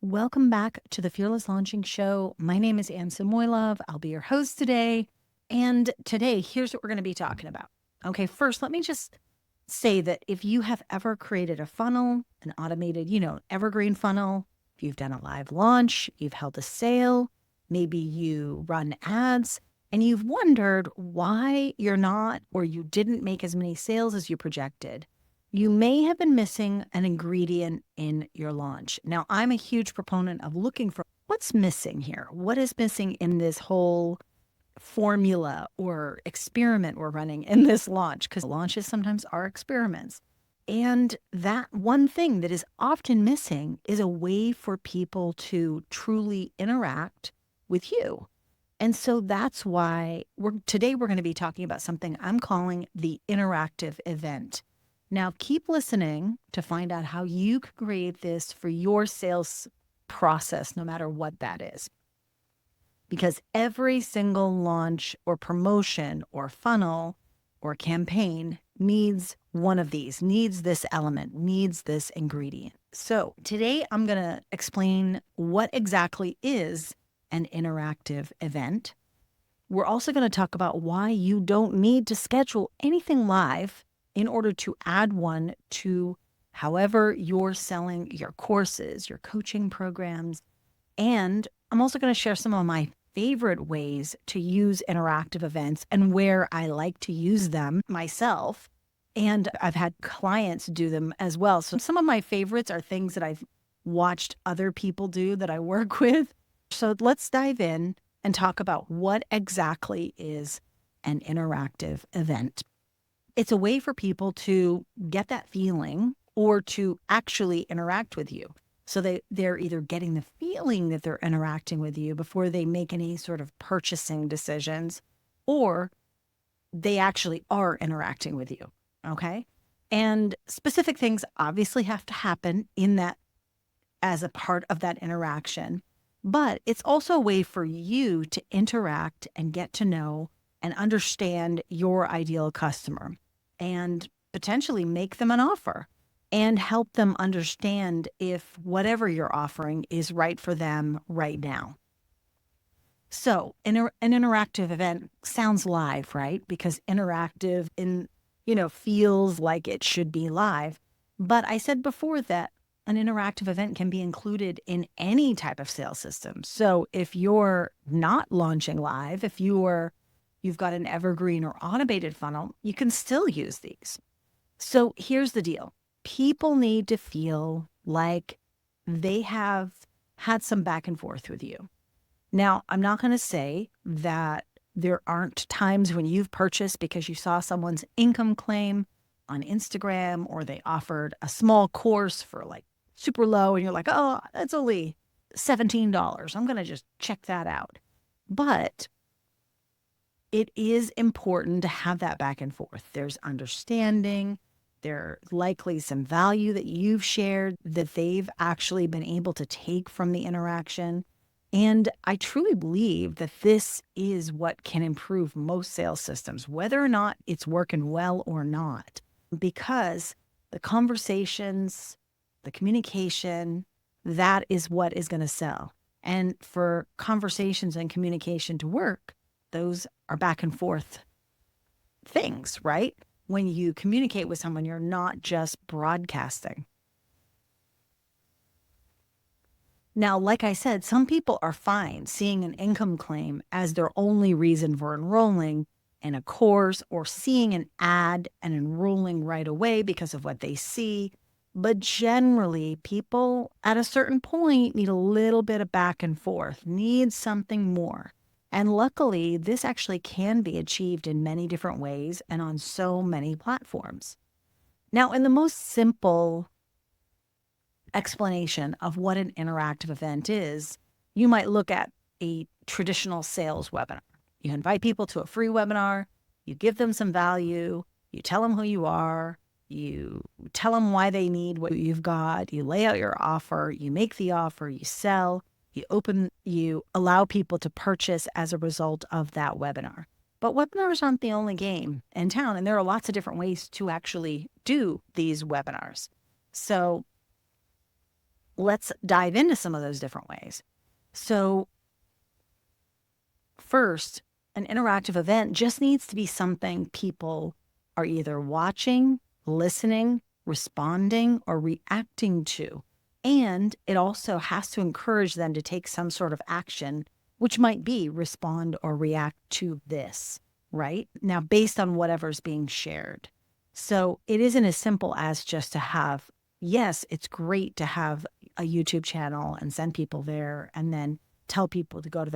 Welcome back to the Fearless Launching Show. My name is Anne Samoylov. I'll be your host today. And today, here's what we're going to be talking about. Okay, first, let me just say that if you have ever created a funnel, an automated, evergreen funnel, if you've done a live launch, you've held a sale, maybe you run ads, and you've wondered why you're not or you didn't make as many sales as you projected, you may have been missing an ingredient in your launch. Now, I'm a huge proponent of looking for what's missing here. What is missing in this whole formula or experiment we're running in this launch? Because launches sometimes are experiments. And that one thing that is often missing is a way for people to truly interact with you. And so that's why today we're going to be talking about something I'm calling the interactive event. Now, keep listening to find out how you can create this for your sales process, no matter what that is. Because every single launch or promotion or funnel or campaign needs one of these, needs this element, needs this ingredient. So today I'm going to explain what exactly is an interactive event. We're also going to talk about why you don't need to schedule anything live in order to add one to however you're selling your courses, your coaching programs. And I'm also going to share some of my favorite ways to use interactive events and where I like to use them myself. And I've had clients do them as well. So some of my favorites are things that I've watched other people do that I work with. So let's dive in and talk about what exactly is an interactive event. It's a way for people to get that feeling or to actually interact with you. So they're either getting the feeling that they're interacting with you before they make any sort of purchasing decisions, or they actually are interacting with you. Okay. And specific things obviously have to happen in that as a part of that interaction. But it's also a way for you to interact and get to know and understand your ideal customer and potentially make them an offer and help them understand if whatever you're offering is right for them right now. So an interactive event sounds live, right? Because interactive feels like it should be live. But I said before that an interactive event can be included in any type of sales system. So if you're not launching live, if you've got an evergreen or automated funnel, you can still use these. So here's the deal. People need to feel like they have had some back and forth with you. Now, I'm not going to say that there aren't times when you've purchased because you saw someone's income claim on Instagram or they offered a small course for like super low and you're like, oh, that's only $17. I'm going to just check that out. But it is important to have that back and forth. There's understanding. There's likely some value that you've shared that they've actually been able to take from the interaction. And I truly believe that this is what can improve most sales systems, whether or not it's working well or not, because the conversations, the communication, that is what is going to sell. And for conversations and communication to work, those are back and forth things, right? When you communicate with someone, you're not just broadcasting. Now, like I said, some people are fine seeing an income claim as their only reason for enrolling in a course or seeing an ad and enrolling right away because of what they see. But generally, people at a certain point need a little bit of back and forth, need something more. And luckily, this actually can be achieved in many different ways and on so many platforms. Now, in the most simple explanation of what an interactive event is, you might look at a traditional sales webinar. You invite people to a free webinar, you give them some value, you tell them who you are, you tell them why they need what you've got, you lay out your offer, you make the offer, you sell, you allow people to purchase as a result of that webinar. But webinars aren't the only game in town, and there are lots of different ways to actually do these webinars. So let's dive into some of those different ways. So first, an interactive event just needs to be something people are either watching, listening, responding, or reacting to. And it also has to encourage them to take some sort of action, which might be respond or react to this, right? Now, based on whatever's being shared. So it isn't as simple as just to have, yes, it's great to have a YouTube channel and send people there and then tell people to go to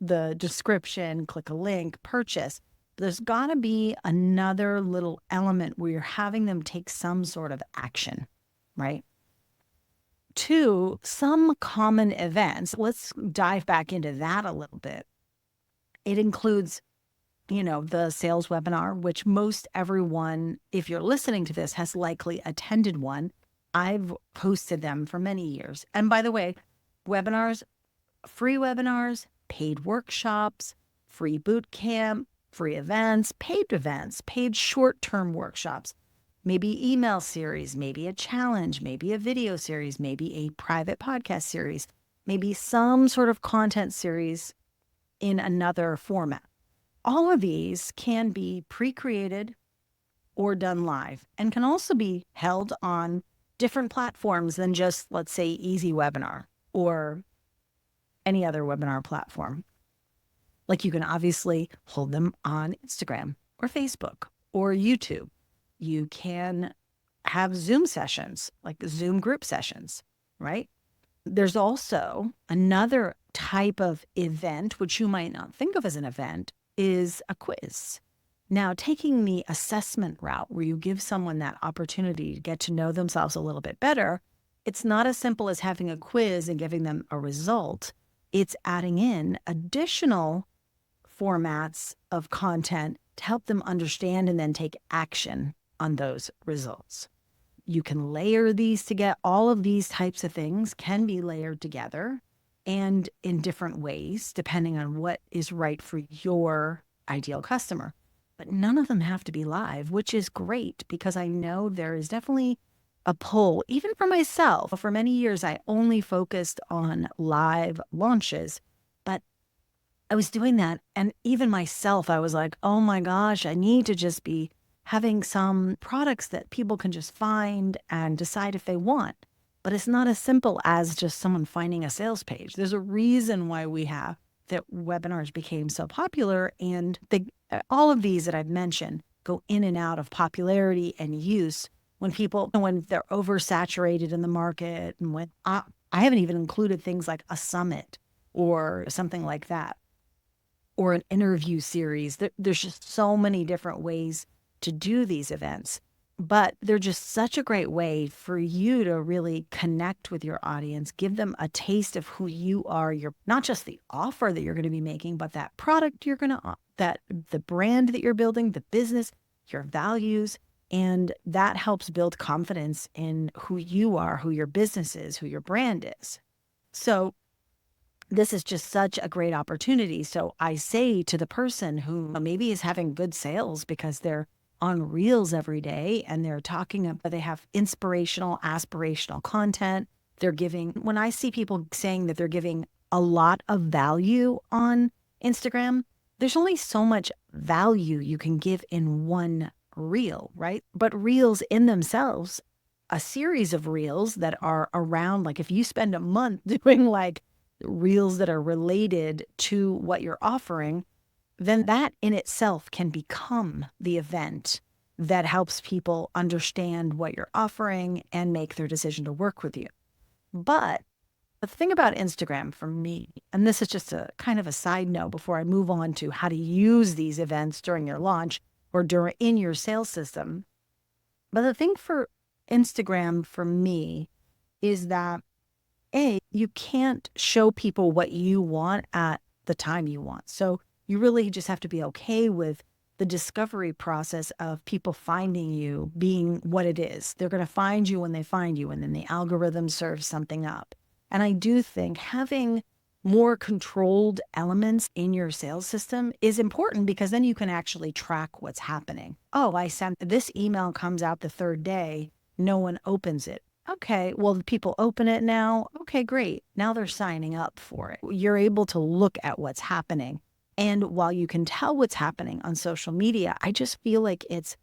the description, click a link, purchase. But there's got to be another little element where you're having them take some sort of action, right? Two, some common events. Let's dive back into that a little bit. It includes, the sales webinar, which most everyone, if you're listening to this, has likely attended one. I've posted them for many years. And by the way, webinars, free webinars, paid workshops, free boot camp, free events, paid short-term workshops, maybe email series, maybe a challenge, maybe a video series, maybe a private podcast series, maybe some sort of content series in another format. All of these can be pre-created or done live and can also be held on different platforms than just, let's say, Easy Webinar or any other webinar platform. Like you can obviously hold them on Instagram or Facebook or YouTube. You can have Zoom sessions, like Zoom group sessions, right? There's also another type of event, which you might not think of as an event, is a quiz. Now, taking the assessment route where you give someone that opportunity to get to know themselves a little bit better, it's not as simple as having a quiz and giving them a result. It's adding in additional formats of content to help them understand and then take action on those results. You can layer these together. All of these types of things can be layered together and in different ways, depending on what is right for your ideal customer. But none of them have to be live, which is great because I know there is definitely a pull, even for myself. For many years, I only focused on live launches, but I was doing that. And even myself, I was like, oh my gosh, I need to just be having some products that people can just find and decide if they want. But it's not as simple as just someone finding a sales page. There's a reason why that webinars became so popular. And all of these that I've mentioned go in and out of popularity and use when they're oversaturated in the market. And when I haven't even included things like a summit or something like that, or an interview series. There's just so many different ways to do these events, but they're just such a great way for you to really connect with your audience, give them a taste of who you are, not just the offer that you're going to be making, but that product the brand that you're building, the business, your values, and that helps build confidence in who you are, who your business is, who your brand is. So this is just such a great opportunity. So I say to the person who maybe is having good sales because they're on Reels every day and they have inspirational, aspirational content. When I see people saying that they're giving a lot of value on Instagram, there's only so much value you can give in one reel, right? But reels in themselves, a series of reels that are around, like if you spend a month doing like reels that are related to what you're offering, then that in itself can become the event that helps people understand what you're offering and make their decision to work with you. But the thing about Instagram for me, and this is just a kind of a side note before I move on to how to use these events during your launch or in your sales system. But the thing for Instagram for me is that you can't show people what you want at the time you want. So you really just have to be okay with the discovery process of people finding you being what it is. They're going to find you when they find you, and then the algorithm serves something up. And I do think having more controlled elements in your sales system is important because then you can actually track what's happening. Oh, I sent this email, comes out the third day. No one opens it. Okay, well, the people open it now. Okay, great. Now they're signing up for it. You're able to look at what's happening. And while you can tell what's happening on social media, I just feel like it's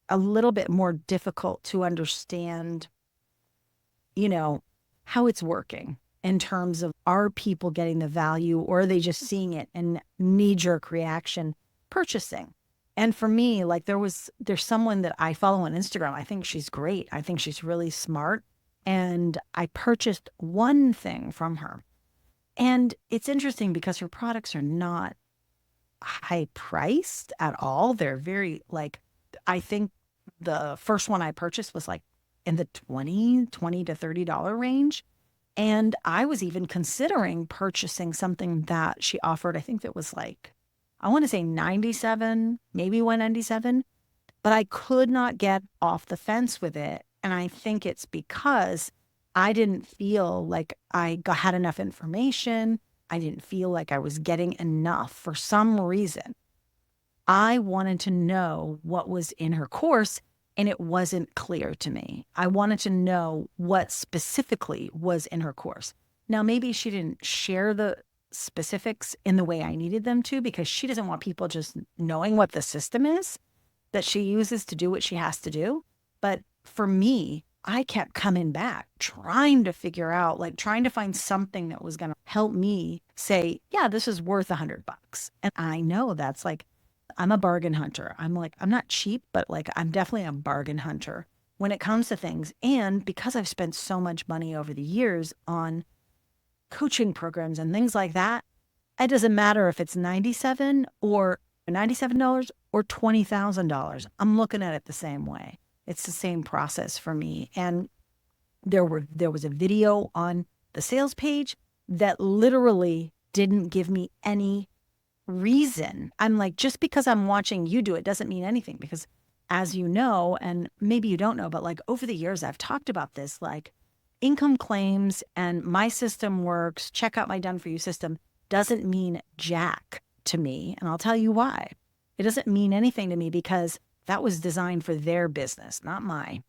a little bit more difficult to understand, you know, how it's working in terms of, are people getting the value, or are they just seeing it and knee-jerk reaction purchasing? And for me, like there's someone that I follow on Instagram. I think she's great. I think she's really smart. And I purchased one thing from her. And it's interesting because her products are not high priced at all. They're very like, I think the first one I purchased was like in the twenty to $30 range. And I was even considering purchasing something that she offered. I think that was like, I want to say 97, maybe 197, but I could not get off the fence with it. And I think it's because I didn't feel like had enough information. I didn't feel like I was getting enough for some reason. I wanted to know what was in her course, and it wasn't clear to me. I wanted to know what specifically was in her course. Now, maybe she didn't share the specifics in the way I needed them to, because she doesn't want people just knowing what the system is that she uses to do what she has to do. But for me, I kept coming back, trying to figure out, like trying to find something that was going to help me say, yeah, this is worth $100. And I know that's like, I'm a bargain hunter. I'm like, I'm not cheap, but like, I'm definitely a bargain hunter when it comes to things. And because I've spent so much money over the years on coaching programs and things like that, it doesn't matter if it's $97 or $20,000. I'm looking at it the same way. It's the same process for me. And there was a video on the sales page that literally didn't give me any reason. I'm like, just because I'm watching you do it doesn't mean anything, because as you know, and maybe you don't know, but like over the years, I've talked about this, like income claims and my system works, check out my done for you system doesn't mean jack to me. And I'll tell you why. It doesn't mean anything to me because that was designed for their business, not mine.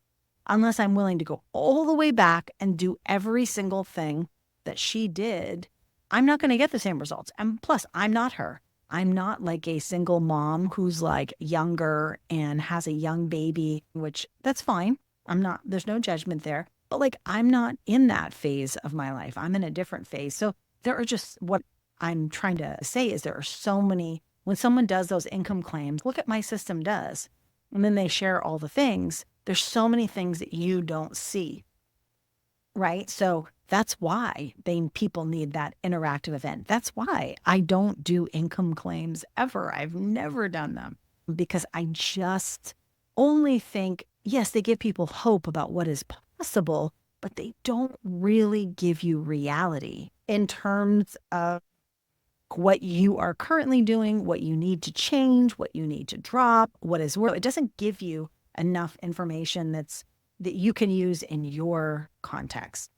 Unless I'm willing to go all the way back and do every single thing that she did, I'm not going to get the same results. And plus, I'm not her. I'm not like a single mom who's like younger and has a young baby, which that's fine. I'm not, there's no judgment there. But like, I'm not in that phase of my life. I'm in a different phase. So there are just, what I'm trying to say is there are so many, when someone does those income claims, look at my system does, and then they share all the things, there's so many things that you don't see, right? So that's why people need that interactive event. That's why I don't do income claims ever. I've never done them because I just only think, yes, they give people hope about what is possible, but they don't really give you reality in terms of what you are currently doing, what you need to change, what you need to drop, what is work. It doesn't give you enough information that you can use in your context.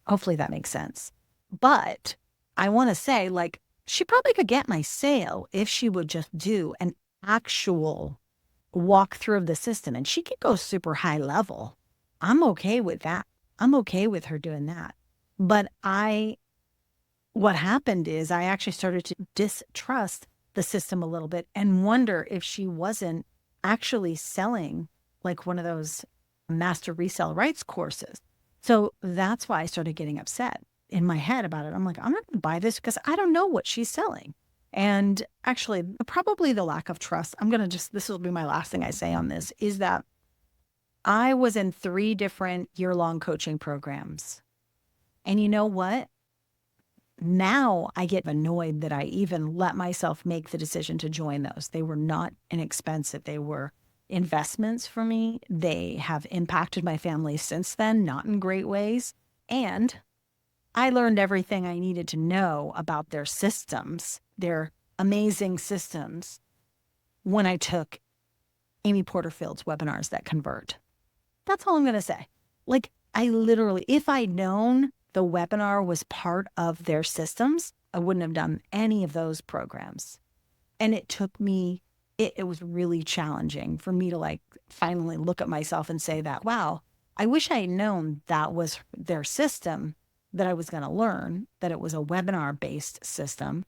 Hopefully that makes sense. But I want to say, like, she probably could get my sale if she would just do an actual walkthrough of the system, and she could go super high level. I'm okay with that. I'm okay with her doing that. But what happened is I actually started to distrust the system a little bit and wonder if she wasn't actually selling like one of those master resale rights courses. So that's why I started getting upset in my head about it. I'm like, I'm not going to buy this because I don't know what she's selling. And actually, probably the lack of trust, this will be my last thing I say on this, is that I was in 3 different year-long coaching programs. And you know what? Now I get annoyed that I even let myself make the decision to join those. They were not inexpensive. They were investments for me. They have impacted my family since then, not in great ways. And I learned everything I needed to know about their systems, their amazing systems, when I took Amy Porterfield's webinars that convert. That's all I'm going to say. Like, I literally, if I'd known the webinar was part of their systems, I wouldn't have done any of those programs. And it took me, it was really challenging for me to like finally look at myself and say that, wow, I wish I had known that was their system that I was going to learn, that it was a webinar based system,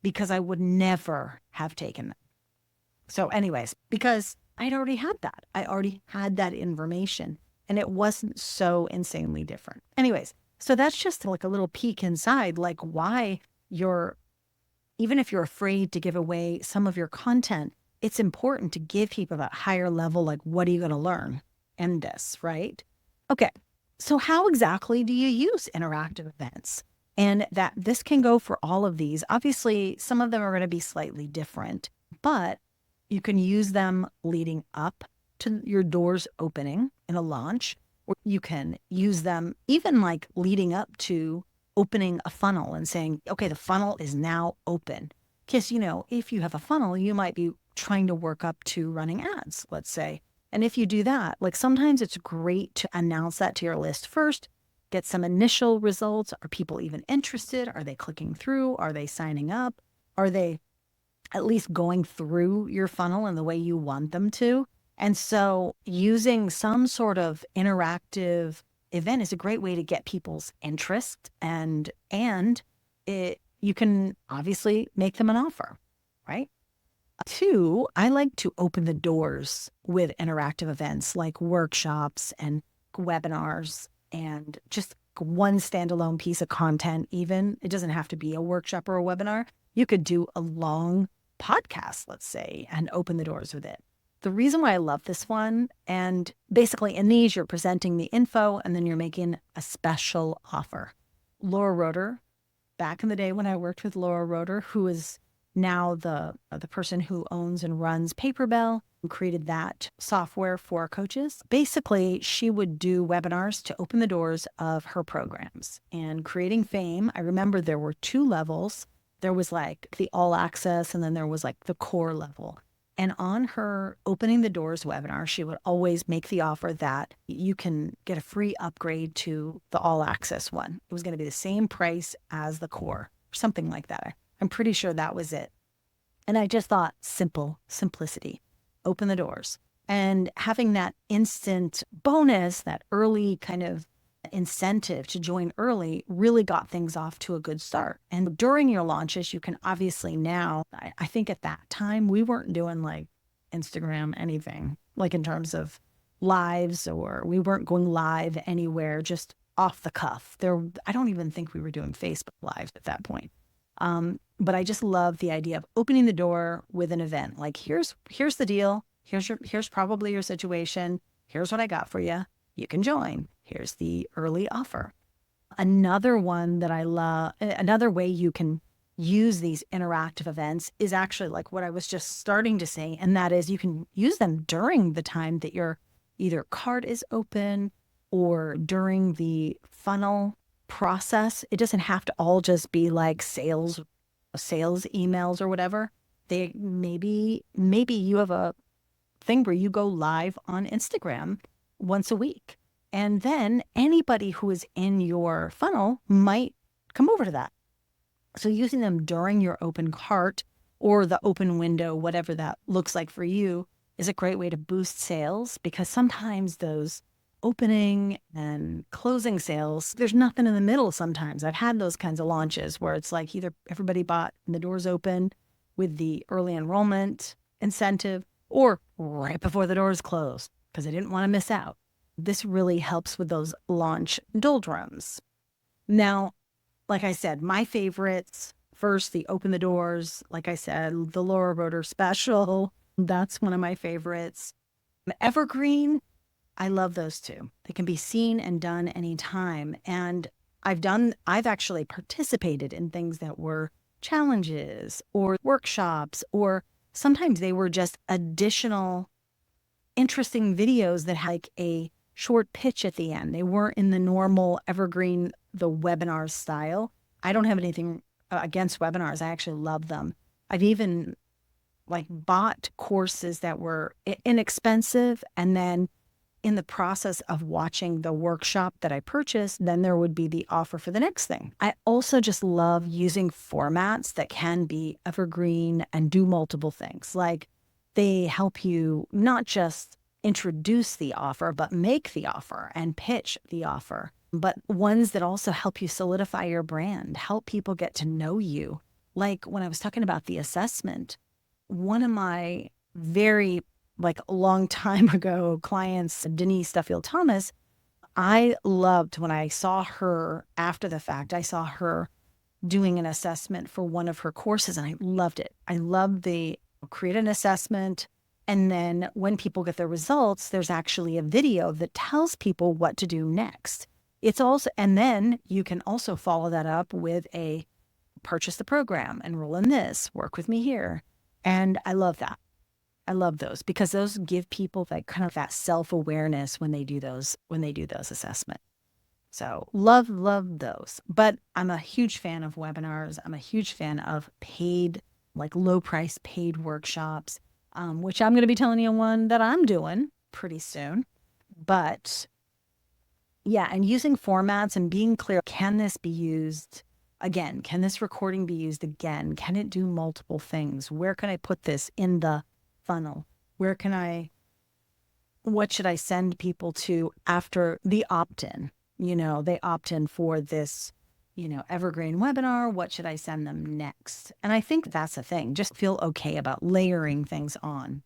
because I would never have taken that. So, anyways, because I'd already had that, I already had that information and it wasn't so insanely different. Anyways, so that's just like a little peek inside, like why you're, even if you're afraid to give away some of your content, it's important to give people that higher level, like, what are you going to learn in this, right? Okay. So how exactly do you use interactive events? And that this can go for all of these. Obviously, some of them are going to be slightly different, but you can use them leading up to your doors opening in a launch, or you can use them even like leading up to opening a funnel and saying, okay, the funnel is now open. Because, if you have a funnel, you might be trying to work up to running ads, let's say. And if you do that, like sometimes it's great to announce that to your list first, get some initial results. Are people even interested? Are they clicking through? Are they signing up? Are they at least going through your funnel in the way you want them to? And so using some sort of interactive event is a great way to get people's interest, and you can obviously make them an offer, right? Two, I like to open the doors with interactive events like workshops and webinars and just one standalone piece of content, even. It doesn't have to be a workshop or a webinar. You could do a long podcast, let's say, and open the doors with it. The reason why I love this one, and basically in these, you're presenting the info and then you're making a special offer. Laura Roeder, back in the day when I worked with Laura Roeder, who is now the person who owns and runs Paperbell, who created that software for coaches. Basically, she would do webinars to open the doors of her programs. And Creating Fame, I remember there were two levels. There was like the all access, and then there was like the core level. And on her opening the doors webinar, she would always make the offer that you can get a free upgrade to the all access one. It was going to be the same price as the core, or something like that. I'm pretty sure that was it. And I just thought simplicity, open the doors. And having that instant bonus, that early kind of incentive to join early, really got things off to a good start. And during your launches, you can obviously now, I think at that time, we weren't doing like Instagram anything, like in terms of lives, or we weren't going live anywhere, just off the cuff. I don't even think we were doing Facebook Live at that point. But I just love the idea of opening the door with an event. Like, here's the deal. Here's probably your situation. Here's what I got for you. You can join. Here's the early offer. Another one that I love, another way you can use these interactive events is actually like what I was just starting to say. And that is, you can use them during the time that your either cart is open or during the funnel process. It doesn't have to all just be like sales emails or whatever. They maybe you have a thing where you go live on Instagram once a week, and then anybody who is in your funnel might come over to that. So using them during your open cart or the open window, whatever that looks like for you, is a great way to boost sales, because sometimes those opening and closing sales, there's nothing in the middle sometimes. I've had those kinds of launches where it's like either everybody bought and the doors open with the early enrollment incentive, or right before the doors closed because I didn't want to miss out. This really helps with those launch doldrums. Now, like I said, my favorites, first, the open the doors. Like I said, the Laura Roeder special, that's one of my favorites. Evergreen, I love those two. They can be seen and done anytime. And I've actually participated in things that were challenges or workshops, or sometimes they were just additional interesting videos that had like a short pitch at the end. They weren't in the normal evergreen, the webinar style. I don't have anything against webinars. I actually love them. I've even like bought courses that were inexpensive, and then in the process of watching the workshop that I purchased, then there would be the offer for the next thing. I also just love using formats that can be evergreen and do multiple things. Like, they help you not just introduce the offer, but make the offer and pitch the offer, but ones that also help you solidify your brand, help people get to know you. Like when I was talking about the assessment, one of my very like a long time ago clients, Denise Duffield Thomas, I loved when I saw her after the fact. I saw her doing an assessment for one of her courses and I loved it. I loved the create an assessment. And then when people get their results, there's actually a video that tells people what to do next. It's also, and then you can also follow that up with a purchase the program, enroll in this, work with me here. And I love that. I love those because those give people that kind of that self-awareness when they do those assessments. So love those. But I'm a huge fan of webinars. I'm a huge fan of paid, like low price paid workshops, which I'm going to be telling you one that I'm doing pretty soon. But yeah, and using formats and being clear, can this be used again? Can this recording be used again? Can it do multiple things? Where can I put this in the funnel? What should I send people to after the opt-in? They opt in for this, evergreen webinar. What should I send them next? And I think that's the thing. Just feel okay about layering things on.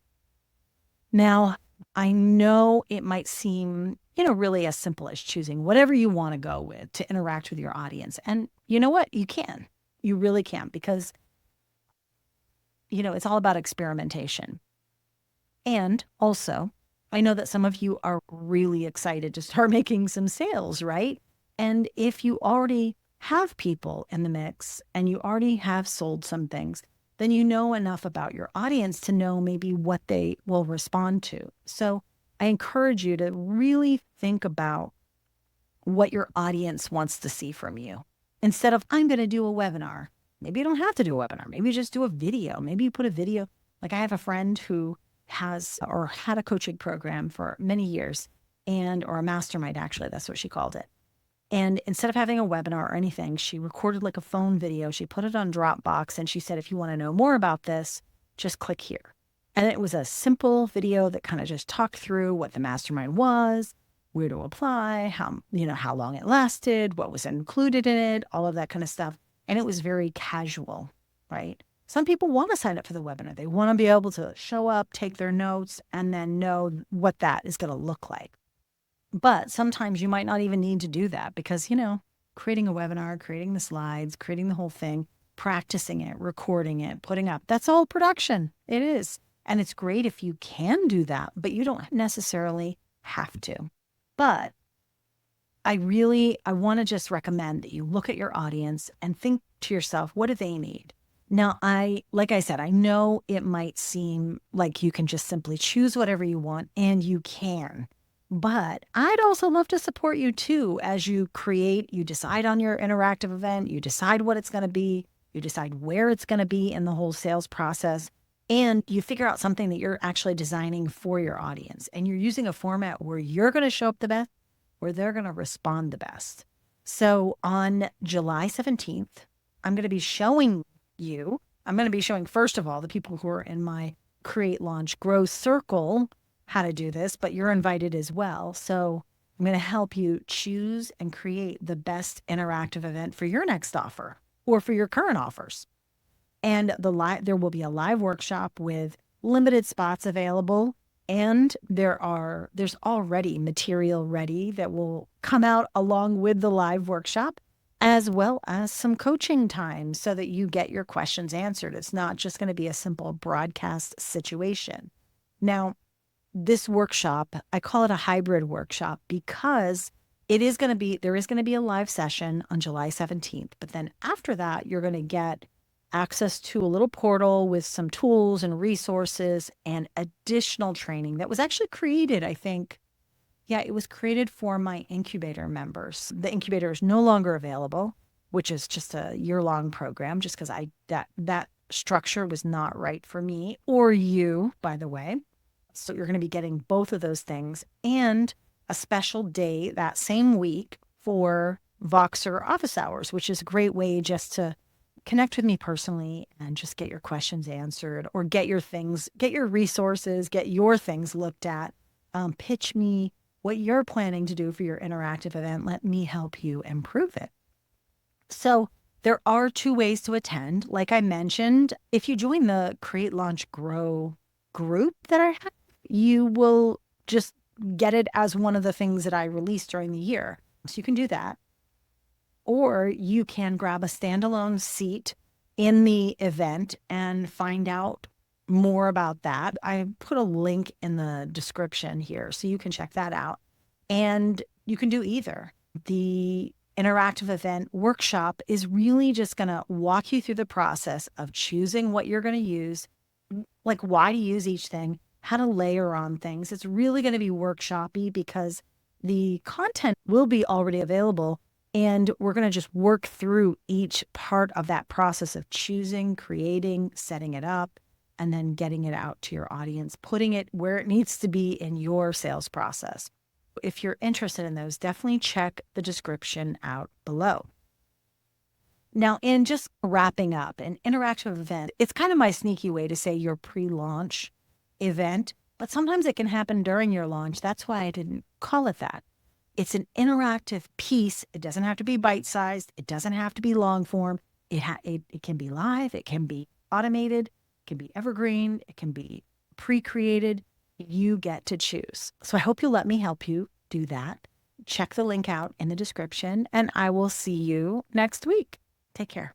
Now, I know it might seem, really as simple as choosing whatever you want to go with to interact with your audience. And you know what? You can. You really can because, it's all about experimentation. And also, I know that some of you are really excited to start making some sales, right? And if you already have people in the mix and you already have sold some things, then you know enough about your audience to know maybe what they will respond to. So I encourage you to really think about what your audience wants to see from you. Instead of, I'm going to do a webinar. Maybe you don't have to do a webinar. Maybe you just do a video. Maybe you put a video. Like I have a friend who has or had a coaching program for many years or a mastermind, actually, that's what she called it. And instead of having a webinar or anything, she recorded like a phone video. She put it on Dropbox and she said, if you want to know more about this, just click here. And it was a simple video that kind of just talked through what the mastermind was, where to apply, how long it lasted, what was included in it, all of that kind of stuff. And it was very casual, right? Some people want to sign up for the webinar. They want to be able to show up, take their notes, and then know what that is going to look like. But sometimes you might not even need to do that because, creating a webinar, creating the slides, creating the whole thing, practicing it, recording it, putting up, that's all production. It is. And it's great if you can do that, but you don't necessarily have to. But I want to just recommend that you look at your audience and think to yourself, what do they need? Now, like I said, I know it might seem like you can just simply choose whatever you want, and you can. But I'd also love to support you too as you decide on your interactive event, you decide what it's going to be, you decide where it's going to be in the whole sales process, and you figure out something that you're actually designing for your audience. And you're using a format where you're going to show up the best, where they're going to respond the best. So on July 17th, I'm going to be showing, first of all, the people who are in my Create, Launch, Grow Circle how to do this, but you're invited as well. So I'm going to help you choose and create the best interactive event for your next offer or for your current offers. And there will be a live workshop with limited spots available. And there's already material ready that will come out along with the live workshop, as well as some coaching time so that you get your questions answered. It's not just going to be a simple broadcast situation. Now, this workshop, I call it a hybrid workshop because there is going to be a live session on July 17th. But then after that, you're going to get access to a little portal with some tools and resources and additional training that was actually created, I think. Yeah, it was created for my incubator members. The incubator is no longer available, which is just a year-long program, just because that structure was not right for me or you, by the way. So you're going to be getting both of those things and a special day that same week for Voxer office hours, which is a great way just to connect with me personally and just get your questions answered or get your resources, get your things looked at pitch me what you're planning to do for your interactive event. Let me help you improve it. So there are 2 ways to attend. Like I mentioned, if you join the Create, Launch, Grow group that I have, you will just get it as one of the things that I release during the year. So you can do that. Or you can grab a standalone seat in the event and find out more about that. I put a link in the description here so you can check that out. And you can do either. The interactive event workshop is really just going to walk you through the process of choosing what you're going to use, like why to use each thing, how to layer on things. It's really going to be workshoppy because the content will be already available. And we're going to just work through each part of that process of choosing, creating, setting it up, and then getting it out to your audience, putting it where it needs to be in your sales process. If you're interested in those, definitely check the description out below. Now, in just wrapping up, an interactive event, it's kind of my sneaky way to say your pre-launch event, but sometimes it can happen during your launch. That's why I didn't call it that. It's an interactive piece. It doesn't have to be bite-sized. It doesn't have to be long form. It can be live. It can be automated. It can be evergreen. It can be pre-created. You get to choose. So I hope you'll let me help you do that. Check the link out in the description, and I will see you next week. Take care.